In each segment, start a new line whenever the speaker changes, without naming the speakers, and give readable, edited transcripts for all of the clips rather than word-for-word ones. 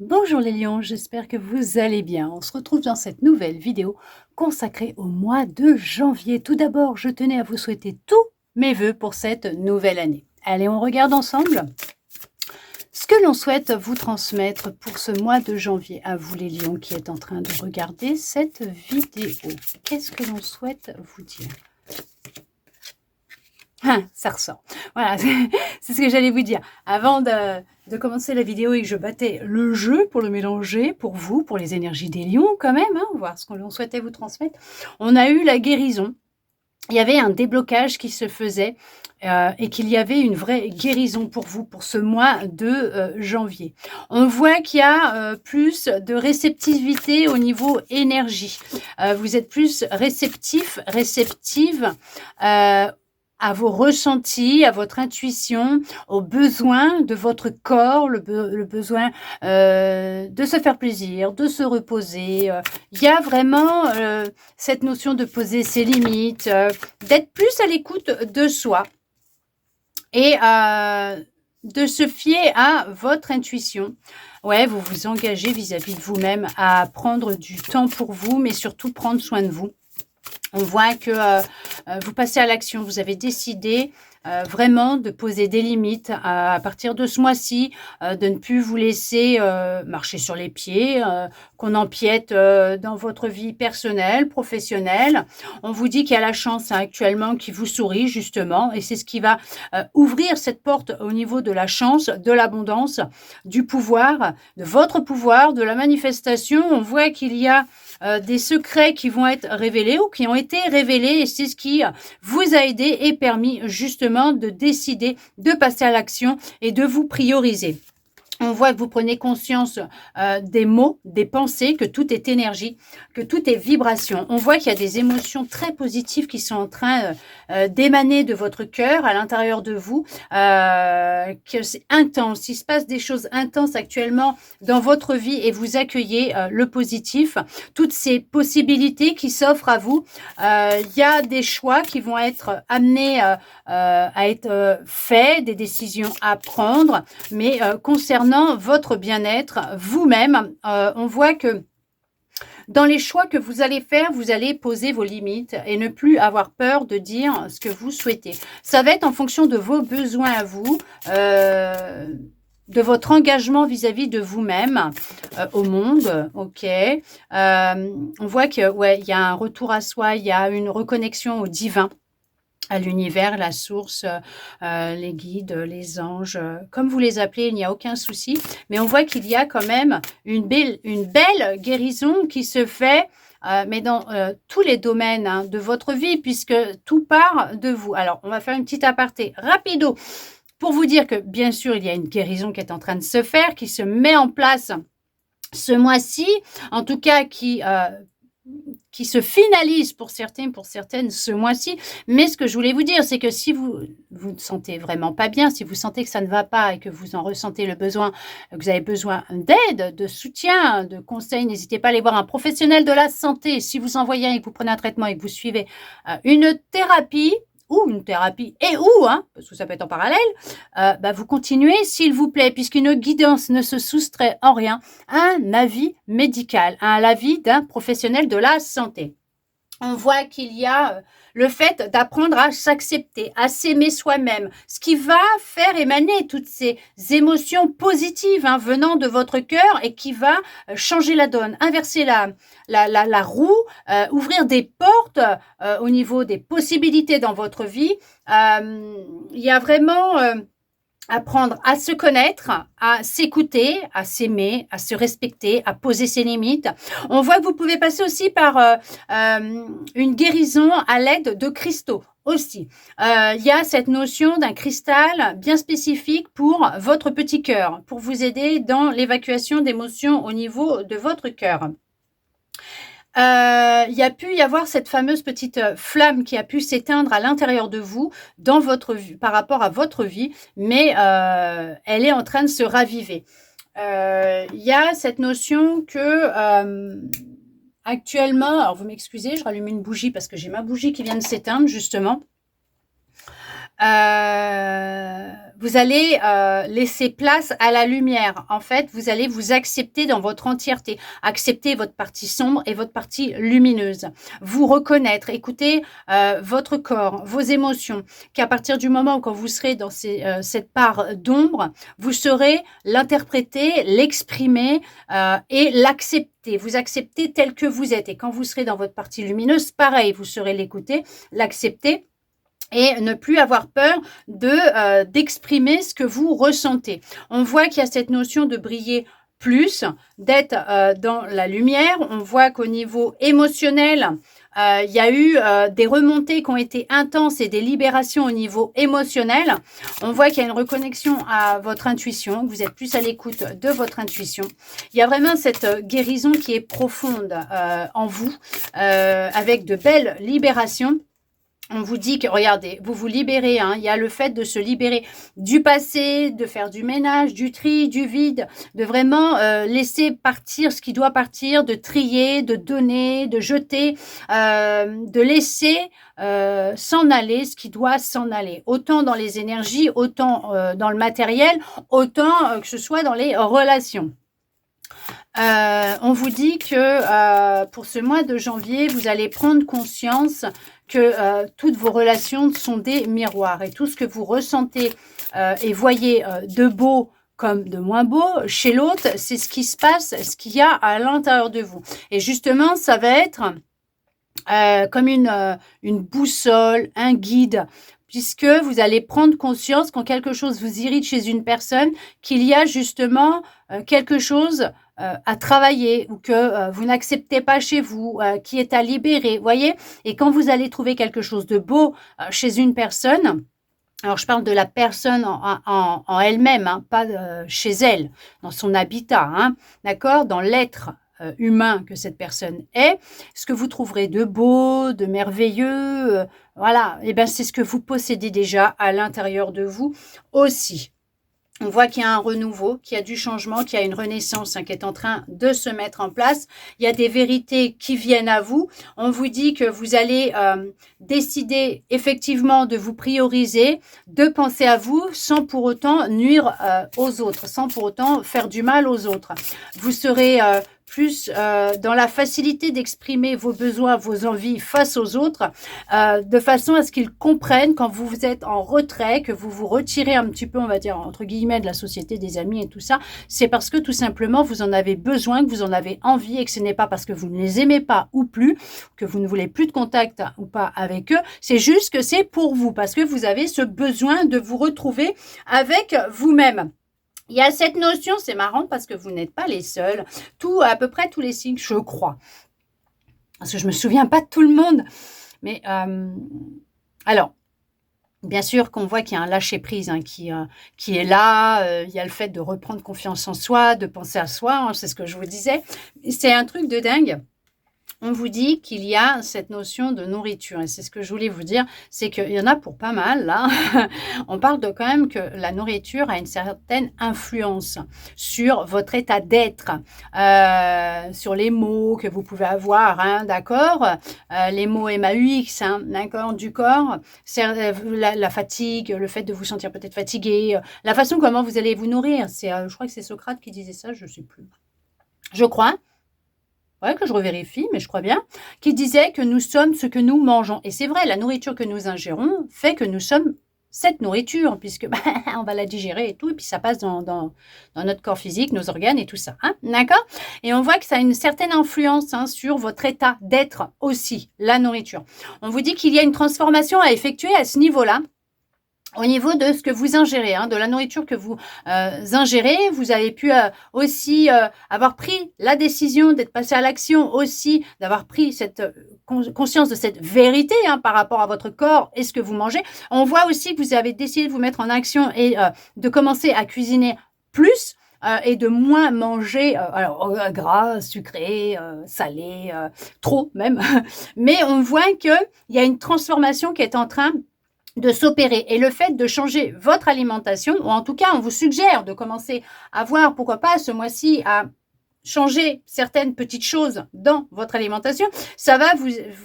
Bonjour les lions, j'espère que vous allez bien. On se retrouve dans cette nouvelle vidéo consacrée au mois de janvier. Tout d'abord, je tenais à vous souhaiter tous mes vœux pour cette nouvelle année. Allez, on regarde ensemble ce que l'on souhaite vous transmettre pour ce mois de janvier. À vous les lions qui êtes en train de regarder cette vidéo. Qu'est-ce que l'on souhaite vous dire? Ah, ça ressort. Voilà, c'est ce que j'allais vous dire. Avant de commencer la vidéo et que je battais le jeu pour le mélanger, pour vous, pour les énergies des lions quand même, hein, voir ce qu'on souhaitait vous transmettre, on a eu la guérison. Il y avait un déblocage qui se faisait et qu'il y avait une vraie guérison pour vous pour ce mois de janvier. On voit qu'il y a plus de réceptivité au niveau énergie. Vous êtes plus réceptif, réceptive à vos ressentis, à votre intuition, aux besoins de votre corps, le besoin de se faire plaisir, de se reposer. Il y a vraiment cette notion de poser ses limites, d'être plus à l'écoute de soi et de se fier à votre intuition. Ouais, vous vous engagez vis-à-vis de vous-même à prendre du temps pour vous, mais surtout prendre soin de vous. On voit que vous passez à l'action, vous avez décidé vraiment de poser des limites à partir de ce mois-ci, de ne plus vous laisser marcher sur les pieds, qu'on empiète dans votre vie personnelle, professionnelle. On vous dit qu'il y a la chance actuellement qui vous sourit justement et c'est ce qui va ouvrir cette porte au niveau de la chance, de l'abondance, du pouvoir, de votre pouvoir, de la manifestation. On voit qu'il y a des secrets qui vont être révélés ou qui ont été révélés et c'est ce qui vous a aidé et permis justement de décider de passer à l'action et de vous prioriser. On voit que vous prenez conscience des mots, des pensées, que tout est énergie, que tout est vibration. On voit qu'il y a des émotions très positives qui sont en train d'émaner de votre cœur à l'intérieur de vous, que c'est intense. Il se passe des choses intenses actuellement dans votre vie et vous accueillez le positif, toutes ces possibilités qui s'offrent à vous. Il y a des choix qui vont être amenés à être faits, des décisions à prendre, mais concernant votre bien-être, vous-même, on voit que dans les choix que vous allez faire, vous allez poser vos limites et ne plus avoir peur de dire ce que vous souhaitez. Ça va être en fonction de vos besoins à vous, de votre engagement vis-à-vis de vous-même, au monde, ok. On voit que ouais, il y a un retour à soi, il y a une reconnexion au divin, à l'univers, la source, les guides, les anges, comme vous les appelez, il n'y a aucun souci. Mais on voit qu'il y a quand même une belle guérison qui se fait, mais dans tous les domaines hein, de votre vie, puisque tout part de vous. Alors, on va faire une petite aparté rapido pour vous dire que, bien sûr, il y a une guérison qui est en train de se faire, qui se met en place ce mois-ci, en tout cas qui se finalise pour certains, pour certaines ce mois-ci. Mais ce que je voulais vous dire, c'est que si vous ne sentez vraiment pas bien, si vous sentez que ça ne va pas et que vous en ressentez le besoin, que vous avez besoin d'aide, de soutien, de conseils, n'hésitez pas à aller voir un professionnel de la santé. Si vous en voyez un et que vous prenez un traitement et que vous suivez une thérapie, ou une thérapie et ou, hein, parce que ça peut être en parallèle, vous continuez, s'il vous plaît, puisqu'une guidance ne se soustrait en rien à un avis médical, à l'avis d'un professionnel de la santé. On voit qu'il y a le fait d'apprendre à s'accepter, à s'aimer soi-même, ce qui va faire émaner toutes ces émotions positives hein, venant de votre cœur et qui va changer la donne, inverser la roue, ouvrir des portes au niveau des possibilités dans votre vie. Il y a vraiment apprendre à se connaître, à s'écouter, à s'aimer, à se respecter, à poser ses limites. On voit que vous pouvez passer aussi par une guérison à l'aide de cristaux aussi. Il y a cette notion d'un cristal bien spécifique pour votre petit cœur, pour vous aider dans l'évacuation d'émotions au niveau de votre cœur. Il y a pu y avoir cette fameuse petite flamme qui a pu s'éteindre à l'intérieur de vous dans votre vie, par rapport à votre vie, mais elle est en train de se raviver. Il y a cette notion que actuellement, alors vous m'excusez, je rallume une bougie parce que j'ai ma bougie qui vient de s'éteindre justement. vous allez laisser place à la lumière. En fait, vous allez vous accepter dans votre entièreté, accepter votre partie sombre et votre partie lumineuse. Vous reconnaître, écouter votre corps, vos émotions, qu'à partir du moment où quand vous serez dans cette part d'ombre, vous saurez l'interpréter, l'exprimer et l'accepter. Vous acceptez tel que vous êtes. Et quand vous serez dans votre partie lumineuse, pareil, vous saurez l'écouter, l'accepter et ne plus avoir peur d'exprimer ce que vous ressentez. On voit qu'il y a cette notion de briller plus, d'être dans la lumière. On voit qu'au niveau émotionnel, il y a eu des remontées qui ont été intenses et des libérations au niveau émotionnel. On voit qu'il y a une reconnexion à votre intuition, que vous êtes plus à l'écoute de votre intuition. Il y a vraiment cette guérison qui est profonde en vous, avec de belles libérations. On vous dit que, regardez, vous vous libérez, hein, il y a le fait de se libérer du passé, de faire du ménage, du tri, du vide, de vraiment laisser partir ce qui doit partir, de trier, de donner, de jeter, de laisser s'en aller ce qui doit s'en aller. Autant dans les énergies, autant dans le matériel, autant que ce soit dans les relations. On vous dit que pour ce mois de janvier, vous allez prendre conscience que toutes vos relations sont des miroirs et tout ce que vous ressentez et voyez de beau comme de moins beau chez l'autre, c'est ce qui se passe, ce qu'il y a à l'intérieur de vous. Et justement, ça va être comme une boussole, un guide, puisque vous allez prendre conscience quand quelque chose vous irrite chez une personne, qu'il y a justement quelque chose à travailler ou que vous n'acceptez pas chez vous, qui est à libérer, voyez. Et quand vous allez trouver quelque chose de beau chez une personne, alors je parle de la personne en elle-même, hein, pas chez elle, dans son habitat, hein, d'accord, dans l'être humain que cette personne est, ce que vous trouverez de beau, de merveilleux, voilà, et ben c'est ce que vous possédez déjà à l'intérieur de vous aussi. On voit qu'il y a un renouveau, qu'il y a du changement, qu'il y a une renaissance qui est en train de se mettre en place. Il y a des vérités qui viennent à vous. On vous dit que vous allez décider effectivement de vous prioriser, de penser à vous sans pour autant nuire aux autres, sans pour autant faire du mal aux autres. Vous serez plus dans la facilité d'exprimer vos besoins, vos envies face aux autres, de façon à ce qu'ils comprennent quand vous êtes en retrait, que vous vous retirez un petit peu, on va dire, entre guillemets, de la société, des amis et tout ça. C'est parce que tout simplement, vous en avez besoin, que vous en avez envie et que ce n'est pas parce que vous ne les aimez pas ou plus, que vous ne voulez plus de contact ou pas avec eux. C'est juste que c'est pour vous, parce que vous avez ce besoin de vous retrouver avec vous-même. Il y a cette notion, c'est marrant parce que vous n'êtes pas les seuls, à peu près tous les signes, je crois. Parce que je me souviens pas de tout le monde. Mais alors, bien sûr qu'on voit qu'il y a un lâcher-prise hein, qui est là. Il y a le fait de reprendre confiance en soi, de penser à soi, hein, c'est ce que je vous disais. C'est un truc de dingue. On vous dit qu'il y a cette notion de nourriture. Et c'est ce que je voulais vous dire, c'est qu'il y en a pour pas mal, là. On parle de quand même que la nourriture a une certaine influence sur votre état d'être, sur les mots que vous pouvez avoir, hein, d'accord, les mots MAUX, hein, d'accord, du corps, la fatigue, le fait de vous sentir peut-être fatigué, la façon comment vous allez vous nourrir. Je crois que c'est Socrate qui disait ça, je ne sais plus. Je crois. Ouais, que je revérifie, mais je crois bien, qui disait que nous sommes ce que nous mangeons. Et c'est vrai, la nourriture que nous ingérons fait que nous sommes cette nourriture, puisque on va la digérer et tout, et puis ça passe dans notre corps physique, nos organes et tout ça. Hein, d'accord? Et on voit que ça a une certaine influence hein, sur votre état d'être aussi, la nourriture. On vous dit qu'il y a une transformation à effectuer à ce niveau-là. Au niveau de ce que vous ingérez, hein, de la nourriture que vous ingérez, vous avez pu aussi avoir pris la décision d'être passé à l'action aussi, d'avoir pris cette conscience de cette vérité hein, par rapport à votre corps et ce que vous mangez. On voit aussi que vous avez décidé de vous mettre en action et de commencer à cuisiner plus et de moins manger gras, sucré, salé, trop même. Mais on voit qu'il y a une transformation qui est en train de s'opérer. Et le fait de changer votre alimentation, ou en tout cas, on vous suggère de commencer à voir, pourquoi pas, ce mois-ci, à changer certaines petites choses dans votre alimentation, ça va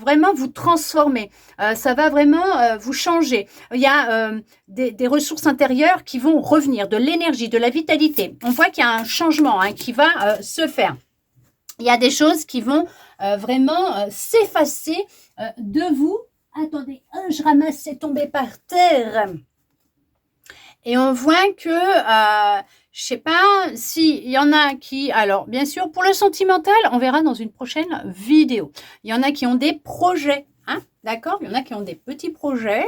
vraiment vous transformer. Ça va vraiment vous changer. Il y a des ressources intérieures qui vont revenir, de l'énergie, de la vitalité. On voit qu'il y a un changement qui va se faire. Il y a des choses qui vont vraiment s'effacer de vous. Attendez, je ramasse, c'est tombé par terre. Et on voit que, je sais pas s'il y en a qui... Alors, bien sûr, pour le sentimental, on verra dans une prochaine vidéo. Il y en a qui ont des projets, hein, d'accord? Il y en a qui ont des petits projets.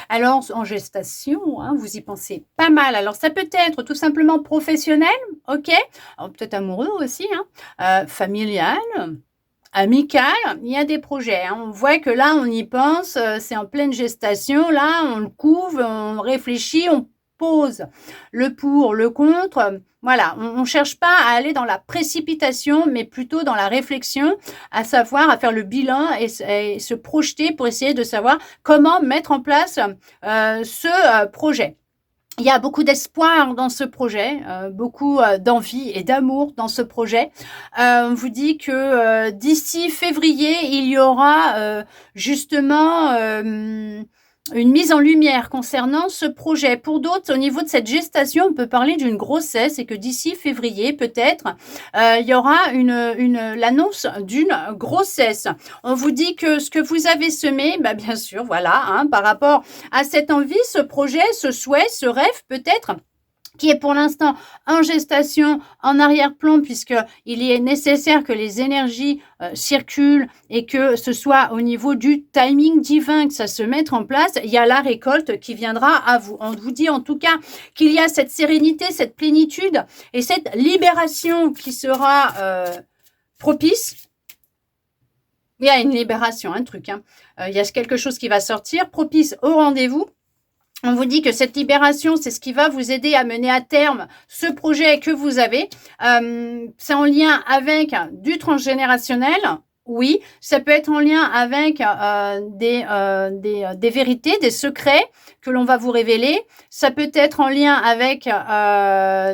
Alors, en gestation, hein, vous y pensez pas mal. Alors, ça peut être tout simplement professionnel, ok? Peut-être amoureux aussi, hein, familial, amical, il y a des projets. Hein. On voit que là, on y pense, c'est en pleine gestation. Là, on le couvre, on réfléchit, on pose le pour, le contre. Voilà, on ne cherche pas à aller dans la précipitation, mais plutôt dans la réflexion, à savoir, à faire le bilan et se projeter pour essayer de savoir comment mettre en place ce projet. Il y a beaucoup d'espoir dans ce projet, beaucoup d'envie et d'amour dans ce projet. On vous dit que d'ici février, il y aura justement une mise en lumière concernant ce projet. Pour d'autres, au niveau de cette gestation, on peut parler d'une grossesse et que d'ici février, peut-être, il y aura l'annonce d'une grossesse. On vous dit que ce que vous avez semé, bah, bien sûr, voilà, hein, par rapport à cette envie, ce projet, ce souhait, ce rêve peut-être, qui est pour l'instant en gestation, en arrière-plan, puisqu'il est nécessaire que les énergies circulent et que ce soit au niveau du timing divin que ça se mette en place. Il y a la récolte qui viendra à vous. On vous dit en tout cas qu'il y a cette sérénité, cette plénitude et cette libération qui sera propice. Il y a une libération, un truc. Hein. Il y a quelque chose qui va sortir, propice au rendez-vous. On vous dit que cette libération, c'est ce qui va vous aider à mener à terme ce projet que vous avez. C'est en lien avec du transgénérationnel. Oui, ça peut être en lien avec des vérités, des secrets que l'on va vous révéler. Ça peut être en lien avec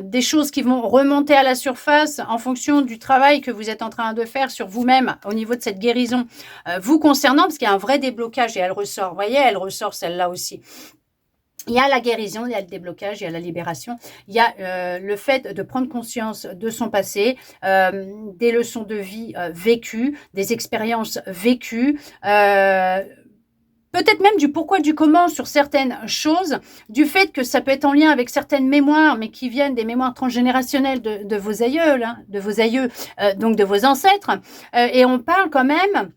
des choses qui vont remonter à la surface en fonction du travail que vous êtes en train de faire sur vous-même au niveau de cette guérison vous concernant, parce qu'il y a un vrai déblocage et elle ressort. Vous voyez, elle ressort celle-là aussi. Il y a la guérison, il y a le déblocage, il y a la libération, il y a le fait de prendre conscience de son passé, des leçons de vie vécues, des expériences vécues, peut-être même du pourquoi, du comment sur certaines choses, du fait que ça peut être en lien avec certaines mémoires, mais qui viennent des mémoires transgénérationnelles de vos aïeuls, hein, de vos aïeux, donc de vos ancêtres. Et on parle quand même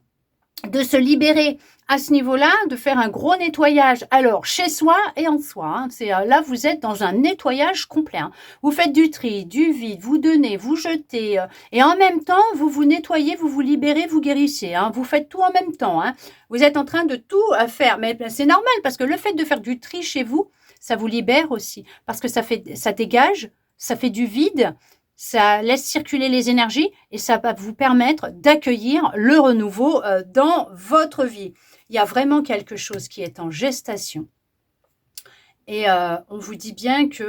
de se libérer à ce niveau-là, de faire un gros nettoyage, alors chez soi et en soi. Hein, là, vous êtes dans un nettoyage complet. Hein. Vous faites du tri, du vide, vous donnez, vous jetez, et en même temps, vous vous nettoyez, vous vous libérez, vous guérissez. Hein. Vous faites tout en même temps. Hein. Vous êtes en train de tout faire, mais c'est normal parce que le fait de faire du tri chez vous, ça vous libère aussi, parce que ça dégage, ça fait du vide. Ça laisse circuler les énergies et ça va vous permettre d'accueillir le renouveau dans votre vie. Il y a vraiment quelque chose qui est en gestation. Et on vous dit bien que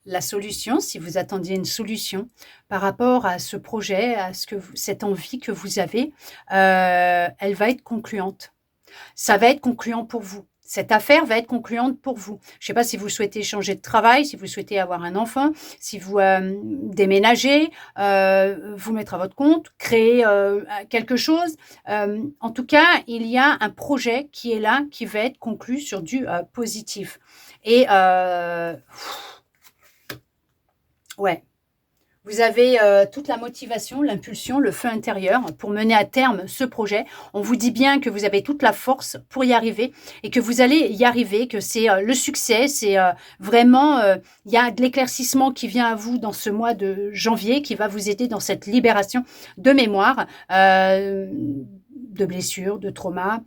la solution, si vous attendiez une solution par rapport à ce projet, à cette envie que vous avez, elle va être concluante. Ça va être concluant pour vous. Cette affaire va être concluante pour vous. Je ne sais pas si vous souhaitez changer de travail, si vous souhaitez avoir un enfant, si vous déménagez, vous mettre à votre compte, créer quelque chose. En tout cas, il y a un projet qui est là, qui va être conclu sur du positif. Et ouais. Vous avez toute la motivation, l'impulsion, le feu intérieur pour mener à terme ce projet. On vous dit bien que vous avez toute la force pour y arriver et que vous allez y arriver, que c'est le succès, c'est vraiment, il y a de l'éclaircissement qui vient à vous dans ce mois de janvier qui va vous aider dans cette libération de mémoire, de blessures, de traumas,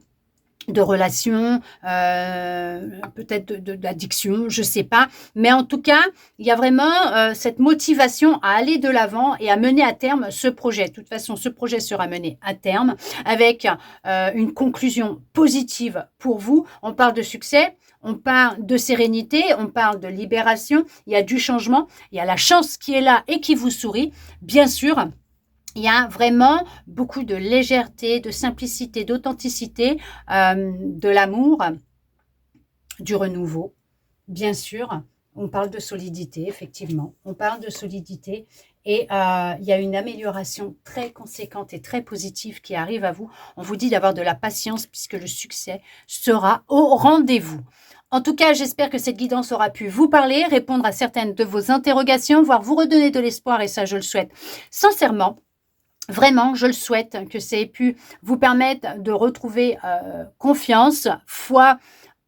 de relations, peut-être d'addiction, je sais pas. Mais en tout cas, il y a vraiment cette motivation à aller de l'avant et à mener à terme ce projet. De toute façon, ce projet sera mené à terme avec une conclusion positive pour vous. On parle de succès, on parle de sérénité, on parle de libération. Il y a du changement, il y a la chance qui est là et qui vous sourit, bien sûr. Il y a vraiment beaucoup de légèreté, de simplicité, d'authenticité, de l'amour, du renouveau. Bien sûr, on parle de solidité, effectivement. On parle de solidité et il y a une amélioration très conséquente et très positive qui arrive à vous. On vous dit d'avoir de la patience puisque le succès sera au rendez-vous. En tout cas, j'espère que cette guidance aura pu vous parler, répondre à certaines de vos interrogations, voire vous redonner de l'espoir et ça, je le souhaite sincèrement. Vraiment, je le souhaite que ça ait pu vous permettre de retrouver confiance, foi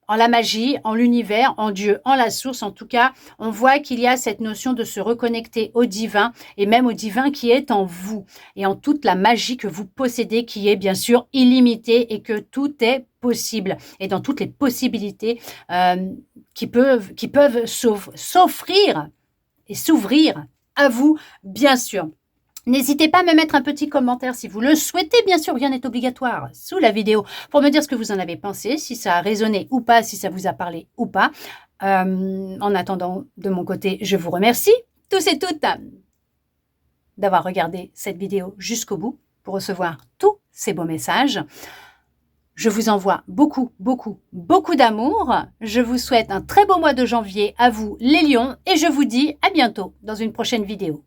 en la magie, en l'univers, en Dieu, en la source. En tout cas, on voit qu'il y a cette notion de se reconnecter au divin et même au divin qui est en vous et en toute la magie que vous possédez qui est bien sûr illimitée et que tout est possible et dans toutes les possibilités qui peuvent s'offrir et s'ouvrir à vous, bien sûr. N'hésitez pas à me mettre un petit commentaire si vous le souhaitez, bien sûr, rien n'est obligatoire, sous la vidéo, pour me dire ce que vous en avez pensé, si ça a résonné ou pas, si ça vous a parlé ou pas. En attendant, de mon côté, je vous remercie, tous et toutes, d'avoir regardé cette vidéo jusqu'au bout, pour recevoir tous ces beaux messages. Je vous envoie beaucoup, beaucoup, beaucoup d'amour. Je vous souhaite un très beau mois de janvier à vous, les lions, et je vous dis à bientôt dans une prochaine vidéo.